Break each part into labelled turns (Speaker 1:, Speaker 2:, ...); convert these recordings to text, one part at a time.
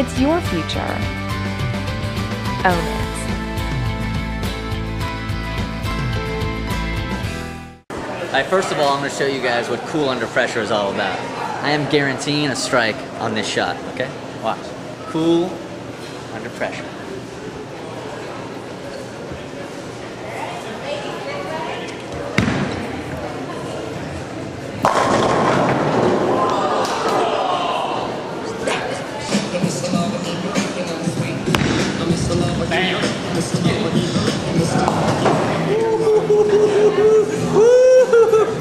Speaker 1: It's your future. Own it.
Speaker 2: All right, first of all, I'm going to show you guys what cool under pressure is all about. I am guaranteeing a strike on this shot, okay? Watch. Cool under pressure.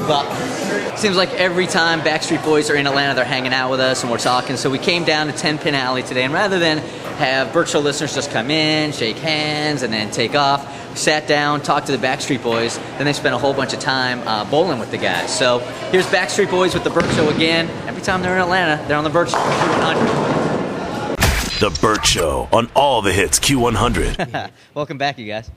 Speaker 2: Well, seems like every time BackStreet Boys are in Atlanta, they're hanging out with us and we're talking. So we came down to 10 Pin Alley today, and rather than have Bert Show listeners just come in, shake hands, and then take off, we sat down, talked to the BackStreet Boys, then they spent a whole bunch of time bowling with the guys. So here's BackStreet Boys with the Bert Show again. Every time they're in Atlanta, they're on the Bert Show.
Speaker 3: The Bert Show on all the hits Q100.
Speaker 2: Welcome back, you guys.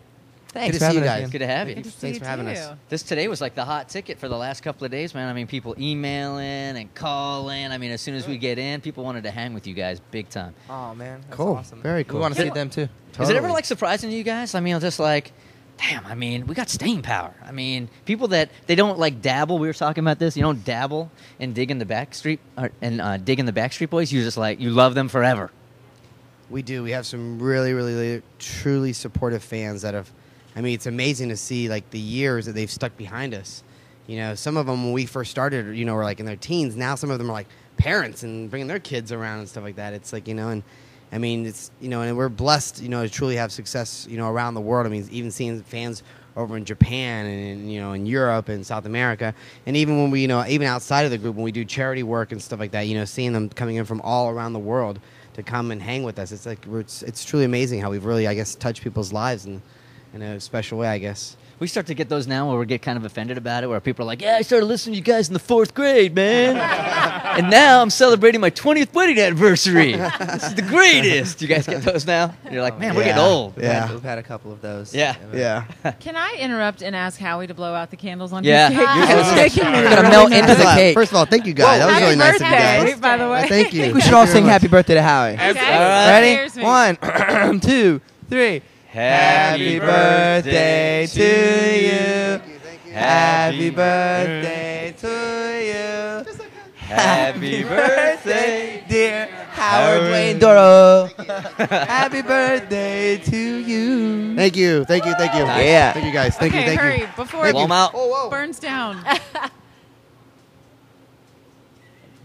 Speaker 4: Thanks for having us.
Speaker 2: Good to have you.
Speaker 4: Thanks for having us.
Speaker 2: Today was like the hot ticket for the last couple of days, man. I mean, people emailing and calling. I mean, as soon as we get in, people wanted to hang with you guys big time.
Speaker 4: Oh, man. That's
Speaker 5: cool.
Speaker 4: Awesome.
Speaker 5: Very cool.
Speaker 4: We want to see them, too.
Speaker 2: Is it ever, like, surprising to you guys? I mean, just like, damn, I mean, we got staying power. I mean, people that, they don't, like, dabble. We were talking about this. You don't dabble and dig in the BackStreet Boys. You just, like, you love them forever.
Speaker 5: We do. We have some really, really, truly supportive fans that have, I mean, it's amazing to see, like, the years that they've stuck behind us. You know, some of them, when we first started, you know, were, like, in their teens. Now some of them are, like, parents and bringing their kids around and stuff like that. It's, like, you know, and, I mean, it's, you know, and we're blessed, you know, to truly have success, you know, around the world. I mean, even seeing fans over in Japan and, you know, in Europe and South America. And even when we, you know, even outside of the group, when we do charity work and stuff like that, you know, seeing them coming in from all around the world to come and hang with us. It's, like, it's truly amazing how we've really, I guess, touched people's lives in a special way, I guess.
Speaker 2: We start to get those now where we get kind of offended about it, where people are like, yeah, I started listening to you guys in the 4th grade, man. And now I'm celebrating my 20th wedding anniversary. This is the greatest. You guys get those now? And you're like, man, we're getting old.
Speaker 4: Yeah. We've had a couple of those.
Speaker 2: Yeah.
Speaker 5: Yeah.
Speaker 6: Can I interrupt and ask Howie to blow out the candles on
Speaker 2: Yeah.
Speaker 6: his cake?
Speaker 4: You're going to melt into the cake.
Speaker 5: First of all, thank you guys. That was
Speaker 6: Happy
Speaker 5: really nice of you
Speaker 6: birthday,
Speaker 5: guys.
Speaker 6: by the way.
Speaker 5: Thank you.
Speaker 4: I think we should all sing happy birthday to Howie.
Speaker 6: Okay.
Speaker 4: Ready?
Speaker 6: Cheers, me.
Speaker 4: 1, 2, 3. Happy birthday to you. Happy birthday to you. Happy birthday, dear Howard Wayne Doro. Happy birthday to you.
Speaker 5: Thank you. Thank you. Thank you.
Speaker 4: Yeah.
Speaker 5: Thank you, guys. Thank you.
Speaker 6: Okay,
Speaker 5: Thank
Speaker 6: hurry,
Speaker 5: you.
Speaker 6: before it
Speaker 2: Blow 'em out.
Speaker 6: burns down.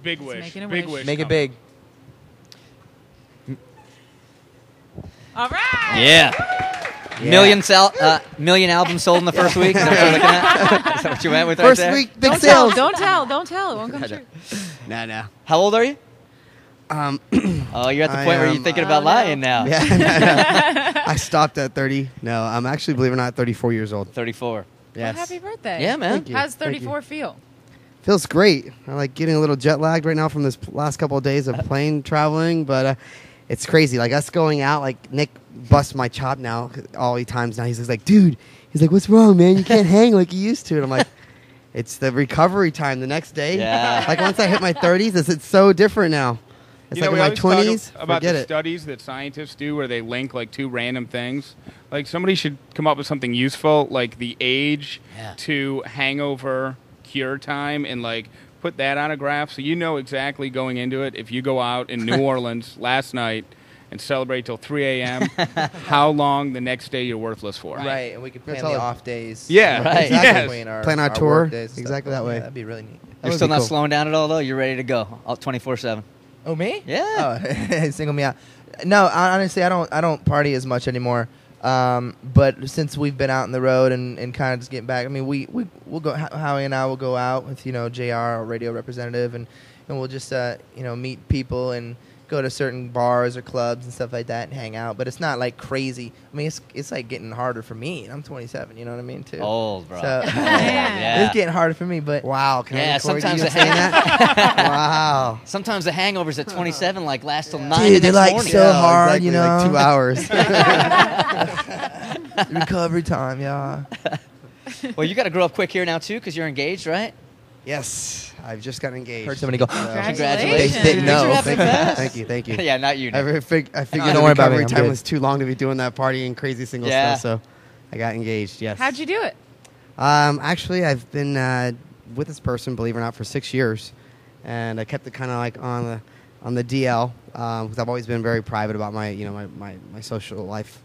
Speaker 7: Big
Speaker 6: He's
Speaker 7: wish.
Speaker 6: making a
Speaker 7: Big
Speaker 6: wish.
Speaker 7: wish.
Speaker 4: Make it
Speaker 7: coming.
Speaker 4: big.
Speaker 6: All right.
Speaker 2: Yeah. Million albums sold in the first week. Is that what you're looking at? Is that what you went with
Speaker 5: First
Speaker 2: right there?
Speaker 5: week, big
Speaker 6: Don't
Speaker 5: sales.
Speaker 6: tell. Don't tell. It won't come true.
Speaker 5: No.
Speaker 2: How old are you?
Speaker 5: Um,
Speaker 2: Oh, you're at the point where you're thinking about lying now.
Speaker 5: yeah, no. I stopped at 30. No, I'm actually, believe it or not, 34 years old.
Speaker 2: 34.
Speaker 5: Yes.
Speaker 6: Well, happy birthday.
Speaker 2: Yeah, man.
Speaker 5: Thank you.
Speaker 6: How's
Speaker 5: Thank you.
Speaker 6: 34 feel?
Speaker 5: Feels great. I like getting a little jet lagged right now from this last couple of days of plane traveling, but it's crazy. Like us going out, like Nick busts my chop now all the times now. He's just like, dude, he's like, what's wrong, man? You can't hang like you used to. And I'm like, it's the recovery time the next day.
Speaker 2: Yeah.
Speaker 5: Like once I hit my 30s, it's so different now. It's
Speaker 7: You know,
Speaker 5: like
Speaker 7: we
Speaker 5: in my
Speaker 7: always
Speaker 5: 20s,
Speaker 7: talk about
Speaker 5: forget
Speaker 7: the
Speaker 5: it.
Speaker 7: studies that scientists do where they link like two random things. Like somebody should come up with something useful, like the age to hangover cure time, and like put that on a graph so you know exactly going into it. If you go out in New Orleans last night and celebrate till 3 a.m., how long the next day you're worthless for.
Speaker 4: Right, and we could plan
Speaker 5: That's
Speaker 4: the
Speaker 5: all-
Speaker 4: off days.
Speaker 7: Yeah,
Speaker 2: right.
Speaker 4: Exactly.
Speaker 7: Yes.
Speaker 5: Plan our
Speaker 4: work
Speaker 5: tour
Speaker 4: days and
Speaker 5: exactly
Speaker 4: stuff.
Speaker 5: that way.
Speaker 4: Yeah, that'd be really neat.
Speaker 2: You're
Speaker 5: would
Speaker 2: still
Speaker 5: be
Speaker 2: not
Speaker 5: cool.
Speaker 2: slowing down at all, though? You're ready to go 24/7.
Speaker 4: Oh, me?
Speaker 2: Yeah.
Speaker 4: Oh, single me out. No, honestly, I don't party as much anymore. But since we've been out on the road and kind of just getting back, I mean, we'll go. Howie and I will go out with JR, our radio representative, and we'll just meet people and go to certain bars or clubs and stuff like that and hang out. But it's not like crazy. I mean, it's like getting harder for me. And I'm 27. You know what I mean? Too.
Speaker 2: Old, bro.
Speaker 4: So
Speaker 2: Yeah.
Speaker 4: it's getting harder for me. But
Speaker 5: Wow. Can I
Speaker 2: Yeah,
Speaker 5: record
Speaker 2: sometimes
Speaker 5: you
Speaker 2: the
Speaker 5: saying that? Wow.
Speaker 2: Sometimes the hangovers at 27 like last till 9
Speaker 4: Dude,
Speaker 2: the
Speaker 4: they're
Speaker 2: next
Speaker 4: like
Speaker 2: morning.
Speaker 4: so hard,
Speaker 5: exactly,
Speaker 4: you know?
Speaker 5: like 2 hours.
Speaker 4: recovery time, yeah.
Speaker 2: Well, you got to grow up quick here now too, because you're engaged, right?
Speaker 5: Yes, I've just got engaged.
Speaker 4: Heard somebody go.
Speaker 6: Congratulations.
Speaker 4: No,
Speaker 5: Thank you, thank you.
Speaker 2: Yeah, not you.
Speaker 5: I
Speaker 2: Nick.
Speaker 5: figured
Speaker 4: don't
Speaker 5: the
Speaker 4: worry about me,
Speaker 5: recovery
Speaker 4: I'm
Speaker 5: time
Speaker 4: good.
Speaker 5: was too long to be doing that party and crazy single
Speaker 2: Yeah.
Speaker 5: stuff, so I got engaged. Yes.
Speaker 6: How'd you do it?
Speaker 5: Actually, I've been with this person, believe it or not, for 6 years, and I kept it kind of like on the DL because I've always been very private about my my social life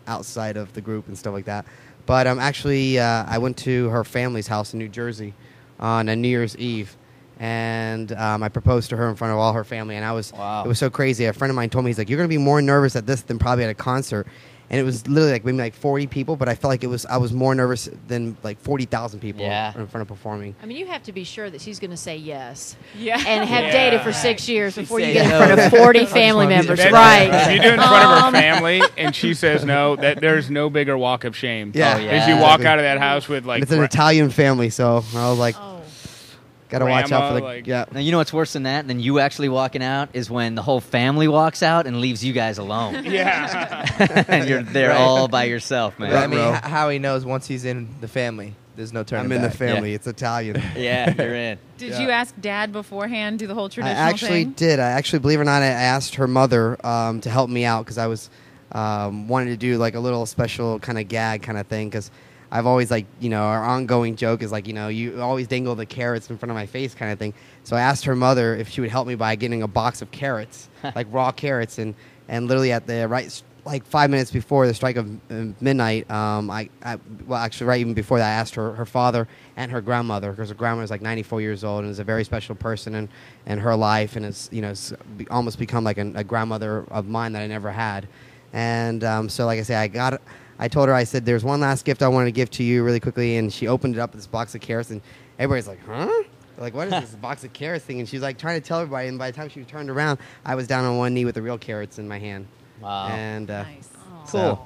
Speaker 5: outside of the group and stuff like that. But actually, I went to her family's house in New Jersey on a New Year's Eve, and I proposed to her in front of all her family, and it was so crazy. A friend of mine told me, he's like, "You're going to be more nervous at this than probably at a concert." And it was literally like maybe like 40 people, but I felt like I was more nervous than like 40,000 people in front of performing.
Speaker 8: I mean, you have to be sure that she's going to say yes.
Speaker 6: Yeah.
Speaker 8: And have
Speaker 7: Yeah.
Speaker 8: dated for 6 years before you
Speaker 4: say
Speaker 8: get in
Speaker 4: no.
Speaker 8: front of 40 family members,
Speaker 7: That-
Speaker 8: right?
Speaker 7: If you do it in front of her family and she says no, that there's no bigger walk of shame.
Speaker 5: Yeah.
Speaker 2: Oh, yeah.
Speaker 7: As you walk out of that house with like
Speaker 5: And it's an Italian family, so I was like,
Speaker 8: Oh.
Speaker 5: gotta watch out for the
Speaker 7: Grandma, like-
Speaker 5: yeah.
Speaker 2: Now, you know what's worse than that? Than you actually walking out is when the whole family walks out and leaves you guys alone.
Speaker 7: yeah.
Speaker 2: And you're there
Speaker 4: Right.
Speaker 2: all by yourself, man.
Speaker 4: But, I mean,
Speaker 5: bro.
Speaker 4: how he knows once he's in the family, there's no turning
Speaker 5: I'm in the
Speaker 4: back.
Speaker 5: family.
Speaker 2: Yeah.
Speaker 5: It's Italian.
Speaker 2: Yeah, you're in.
Speaker 6: Did
Speaker 5: Yeah.
Speaker 6: you ask Dad beforehand? Do the whole
Speaker 5: I
Speaker 6: traditional
Speaker 5: actually
Speaker 6: thing?
Speaker 5: did. I actually, believe it or not, I asked her mother to help me out because I was wanted to do like a little special kind of gag kind of thing because I've always like, our ongoing joke is like, you always dangle the carrots in front of my face kind of thing. So I asked her mother if she would help me by getting a box of carrots, like raw carrots, and literally at the like 5 minutes before the strike of midnight, actually right even before that, I asked her father and her grandmother, because her grandmother is like 94 years old and is a very special person in her life, and is almost become like a grandmother of mine that I never had. And so like I say, I told her, I said, there's one last gift I wanted to give to you really quickly, and she opened it up, this box of carrots, and everybody's like, huh? Like, what is this box of carrots thing? And she's like trying to tell everybody, and by the time she turned around, I was down on one knee with the real carrots in my hand.
Speaker 2: Wow.
Speaker 5: And
Speaker 6: Nice.
Speaker 5: so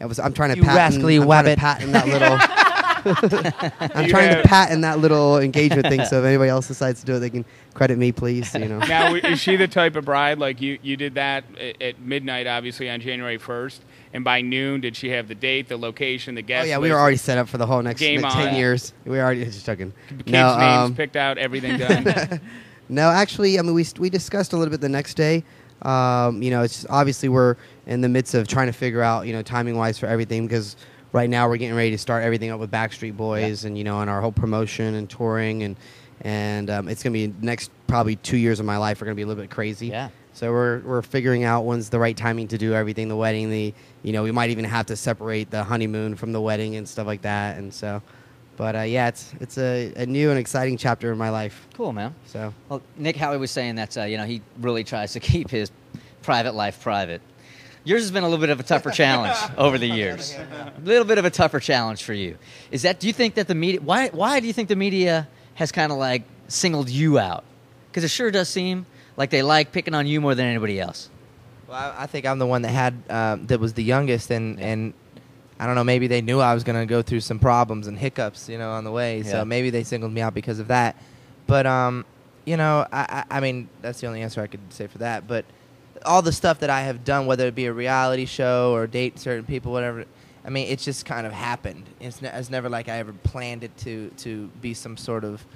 Speaker 5: I'm trying to
Speaker 4: You rascally wabbit.
Speaker 5: patent that little. I'm
Speaker 7: You
Speaker 5: trying to
Speaker 7: have-
Speaker 5: patent that little engagement thing. So if anybody else decides to do it, they can credit me, please.
Speaker 7: Now, is she the type of bride, like you did that at midnight, obviously, on January 1st, and by noon, did she have the date, the location, the guest
Speaker 5: Oh yeah,
Speaker 7: list,
Speaker 5: we were already set up for the whole next
Speaker 7: Game
Speaker 5: 10
Speaker 7: on.
Speaker 5: years. We were already just joking.
Speaker 7: kids'
Speaker 5: No,
Speaker 7: names picked out, everything done?
Speaker 5: No, actually, I mean, we discussed a little bit the next day. It's obviously we're in the midst of trying to figure out, timing wise for everything, because right now we're getting ready to start everything up with BackStreet Boys, and and our whole promotion and touring, and it's gonna be next probably 2 years of my life are gonna be a little bit crazy.
Speaker 2: Yeah.
Speaker 5: So we're figuring out when's the right timing to do everything, the wedding, we might even have to separate the honeymoon from the wedding and stuff like that, and so. But it's a new and exciting chapter in my life.
Speaker 2: Cool, man.
Speaker 5: So
Speaker 2: Well, Nick Howie was saying that he really tries to keep his private life private. Yours has been a little bit of a tougher challenge over the years. A little bit of a tougher challenge for you. Do you think that the media? Why do you think the media has kind of like singled you out? Because it sure does seem like they like picking on you more than anybody else.
Speaker 4: Well, I think I'm the one that had that was the youngest, and I don't know, maybe they knew I was going to go through some problems and hiccups, on the way.
Speaker 2: Yeah.
Speaker 4: So maybe they singled me out because of that. But, I mean, that's the only answer I could say for that. But all the stuff that I have done, whether it be a reality show or date certain people, whatever, I mean, it's just kind of happened. It's never like I ever planned it to be some sort of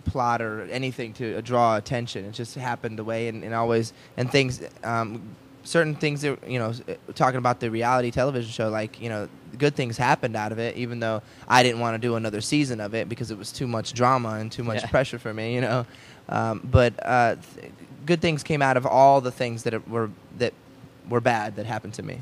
Speaker 4: plot or anything to draw attention. It just happened the way and always, and things... certain things that, talking about the reality television show, like, good things happened out of it, even though I didn't want to do another season of it because it was too much drama and too much pressure for me, But good things came out of all the things that were bad that happened to me.